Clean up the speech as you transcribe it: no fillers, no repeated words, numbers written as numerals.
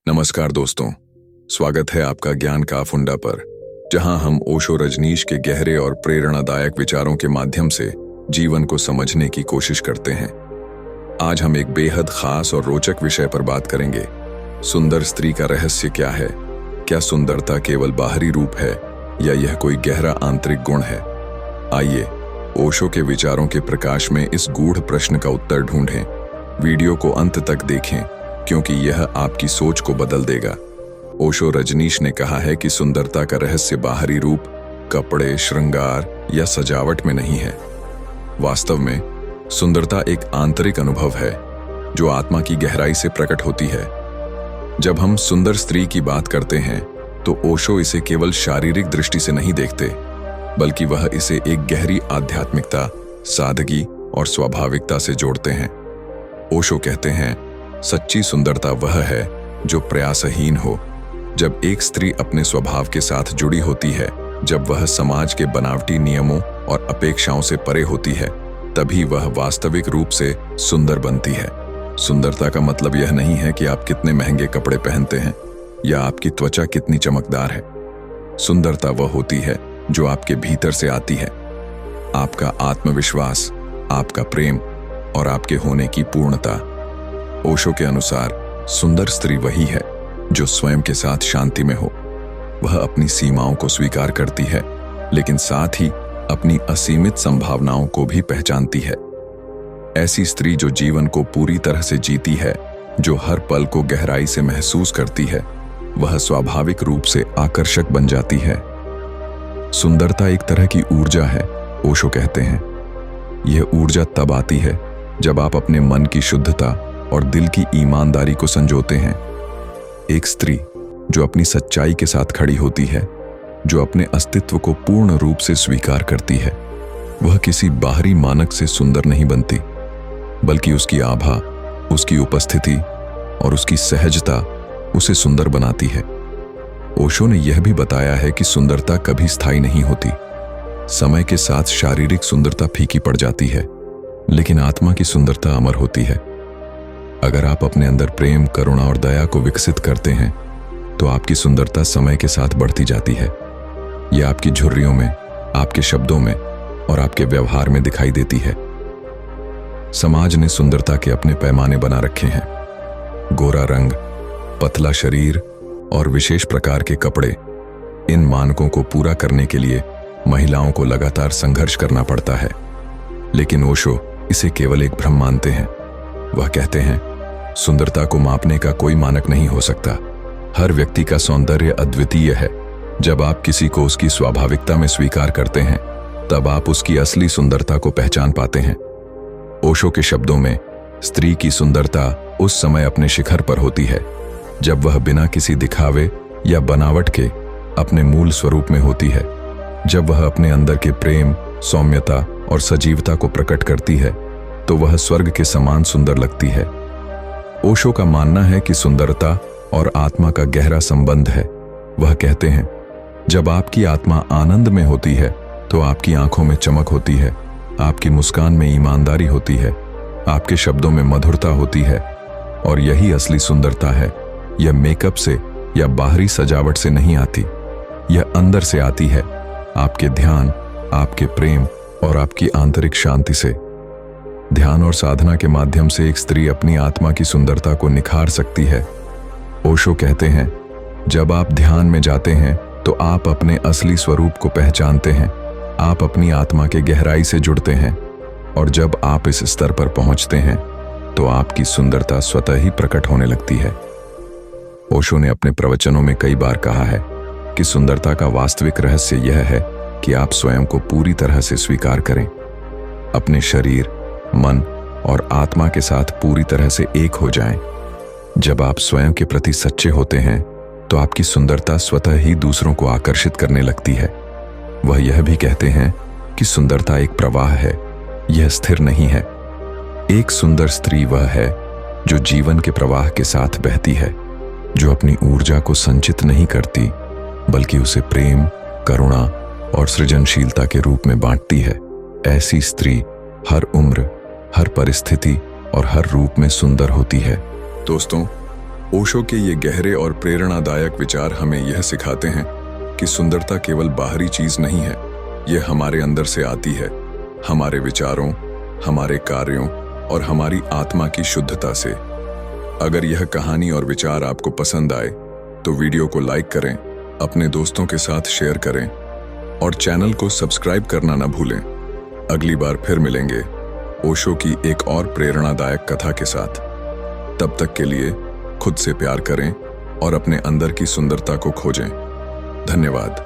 नमस्कार दोस्तों, स्वागत है आपका ज्ञान का फुंडा पर, जहां हम ओशो रजनीश के गहरे और प्रेरणादायक विचारों के माध्यम से जीवन को समझने की कोशिश करते हैं। आज हम एक बेहद खास और रोचक विषय पर बात करेंगे। सुंदर स्त्री का रहस्य क्या है? क्या सुंदरता केवल बाहरी रूप है या यह कोई गहरा आंतरिक गुण है? आइए ओशो के विचारों के प्रकाश में इस गूढ़ प्रश्न का उत्तर ढूंढें। वीडियो को अंत तक देखें, क्योंकि यह आपकी सोच को बदल देगा। ओशो रजनीश ने कहा है कि सुंदरता का रहस्य बाहरी रूप, कपड़े, श्रृंगार या सजावट में नहीं है। वास्तव में सुंदरता एक आंतरिक अनुभव है जो आत्मा की गहराई से प्रकट होती है। जब हम सुंदर स्त्री की बात करते हैं तो ओशो इसे केवल शारीरिक दृष्टि से नहीं देखते, बल्कि वह इसे एक गहरी आध्यात्मिकता, सादगी और स्वाभाविकता से जोड़ते हैं। ओशो कहते हैं, सच्ची सुंदरता वह है जो प्रयासहीन हो। जब एक स्त्री अपने स्वभाव के साथ जुड़ी होती है, जब वह समाज के बनावटी नियमों और अपेक्षाओं से परे होती है, तभी वह वास्तविक रूप से सुंदर बनती है। सुंदरता का मतलब यह नहीं है कि आप कितने महंगे कपड़े पहनते हैं या आपकी त्वचा कितनी चमकदार है। सुंदरता वह होती है जो आपके भीतर से आती है। आपका आत्मविश्वास, आपका प्रेम और आपके होने की पूर्णता। ओशो के अनुसार सुंदर स्त्री वही है जो स्वयं के साथ शांति में हो। वह अपनी सीमाओं को स्वीकार करती है, लेकिन साथ ही अपनी असीमित संभावनाओं को भी पहचानती है। ऐसी स्त्री जो जीवन को पूरी तरह से जीती है, जो हर पल को गहराई से महसूस करती है, वह स्वाभाविक रूप से आकर्षक बन जाती है। सुंदरता एक तरह की ऊर्जा है, ओशो कहते हैं। यह ऊर्जा तब आती है जब आप अपने मन की शुद्धता और दिल की ईमानदारी को संजोते हैं। एक स्त्री जो अपनी सच्चाई के साथ खड़ी होती है, जो अपने अस्तित्व को पूर्ण रूप से स्वीकार करती है, वह किसी बाहरी मानक से सुंदर नहीं बनती, बल्कि उसकी आभा, उसकी उपस्थिति और उसकी सहजता उसे सुंदर बनाती है। ओशो ने यह भी बताया है कि सुंदरता कभी स्थायी नहीं होती। समय के साथ शारीरिक सुंदरता फीकी पड़ जाती है, लेकिन आत्मा की सुंदरता अमर होती है। अगर आप अपने अंदर प्रेम, करुणा और दया को विकसित करते हैं, तो आपकी सुंदरता समय के साथ बढ़ती जाती है। यह आपकी झुर्रियों में, आपके शब्दों में और आपके व्यवहार में दिखाई देती है। समाज ने सुंदरता के अपने पैमाने बना रखे हैं। गोरा रंग, पतला शरीर और विशेष प्रकार के कपड़े। इन मानकों को पूरा करने के लिए महिलाओं को लगातार संघर्ष करना पड़ता है। लेकिन ओशो इसे केवल एक भ्रम मानते हैं। वह कहते हैं, सुंदरता को मापने का कोई मानक नहीं हो सकता। हर व्यक्ति का सौंदर्य अद्वितीय है। जब आप किसी को उसकी स्वाभाविकता में स्वीकार करते हैं, तब आप उसकी असली सुंदरता को पहचान पाते हैं। ओशो के शब्दों में, स्त्री की सुंदरता उस समय अपने शिखर पर होती है जब वह बिना किसी दिखावे या बनावट के अपने मूल स्वरूप में होती है। जब वह अपने अंदर के प्रेम, सौम्यता और सजीवता को प्रकट करती है, तो वह स्वर्ग के समान सुंदर लगती है। ओशो का मानना है कि सुंदरता और आत्मा का गहरा संबंध है। वह कहते हैं, जब आपकी आत्मा आनंद में होती है, तो आपकी आंखों में चमक होती है, आपकी मुस्कान में ईमानदारी होती है, आपके शब्दों में मधुरता होती है, और यही असली सुंदरता है। यह मेकअप से या बाहरी सजावट से नहीं आती, यह अंदर से आती है, आपके ध्यान, आपके प्रेम और आपकी आंतरिक शांति से। ध्यान और साधना के माध्यम से एक स्त्री अपनी आत्मा की सुंदरता को निखार सकती है। ओशो कहते हैं, जब आप ध्यान में जाते हैं तो आप अपने असली स्वरूप को पहचानते हैं, आप अपनी आत्मा के गहराई से जुड़ते हैं, और जब आप इस स्तर पर पहुंचते हैं तो आपकी सुंदरता स्वतः ही प्रकट होने लगती है। ओशो ने अपने प्रवचनों में कई बार कहा है कि सुंदरता का वास्तविक रहस्य यह है कि आप स्वयं को पूरी तरह से स्वीकार करें। अपने शरीर, मन और आत्मा के साथ पूरी तरह से एक हो जाएं। जब आप स्वयं के प्रति सच्चे होते हैं, तो आपकी सुंदरता स्वतः ही दूसरों को आकर्षित करने लगती है। वह यह भी कहते हैं कि सुंदरता एक प्रवाह है, यह स्थिर नहीं है। एक सुंदर स्त्री वह है जो जीवन के प्रवाह के साथ बहती है, जो अपनी ऊर्जा को संचित नहीं करती, बल्कि उसे प्रेम, करुणा और सृजनशीलता के रूप में बांटती है। ऐसी स्त्री हर उम्र, हर परिस्थिति और हर रूप में सुंदर होती है। दोस्तों, ओशो के ये गहरे और प्रेरणादायक विचार हमें यह सिखाते हैं कि सुंदरता केवल बाहरी चीज नहीं है, यह हमारे अंदर से आती है, हमारे विचारों, हमारे कार्यों और हमारी आत्मा की शुद्धता से। अगर यह कहानी और विचार आपको पसंद आए तो वीडियो को लाइक करें, अपने दोस्तों के साथ शेयर करें और चैनल को सब्सक्राइब करना न भूलें। अगली बार फिर मिलेंगे ओशो की एक और प्रेरणादायक कथा के साथ। तब तक के लिए खुद से प्यार करें और अपने अंदर की सुंदरता को खोजें। धन्यवाद।